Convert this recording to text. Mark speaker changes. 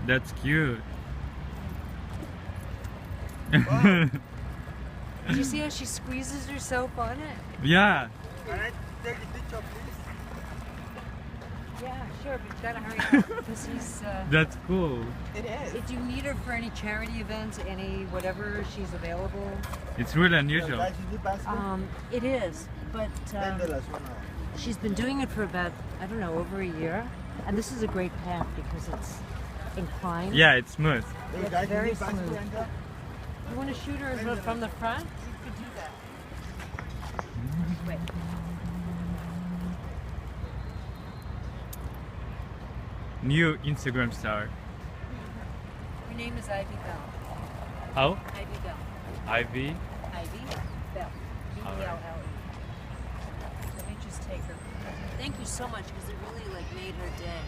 Speaker 1: That's cute.
Speaker 2: Wow. Did you see how she squeezes herself on it?
Speaker 1: Yeah.
Speaker 3: Can I take a picture, please?
Speaker 2: Yeah, sure, but you gotta hurry up because he's.
Speaker 1: That's cool.
Speaker 4: It is.
Speaker 2: If you need her for any charity events, any whatever, she's available.
Speaker 1: It's really unusual.
Speaker 3: Guys, you need basket?
Speaker 2: It is, but
Speaker 3: $10 1 hour.
Speaker 2: she's been doing it for about, I don't know, over a year. And this is a great path because it's inclined.
Speaker 1: Yeah, it's smooth.
Speaker 3: Hey,
Speaker 2: It's
Speaker 3: guys, you
Speaker 2: very
Speaker 3: need basket,
Speaker 2: smooth.
Speaker 3: Anka?
Speaker 2: You want to shoot her from the front?
Speaker 4: You could do that.
Speaker 2: Wait.
Speaker 1: New Instagram star.
Speaker 2: Her name is Ivy Bell.
Speaker 1: How?
Speaker 2: Ivy Bell.
Speaker 1: Ivy.
Speaker 2: Ivy Bell. B-E-L-L-E. Let me just take her. Thank you so much because it really like made her day.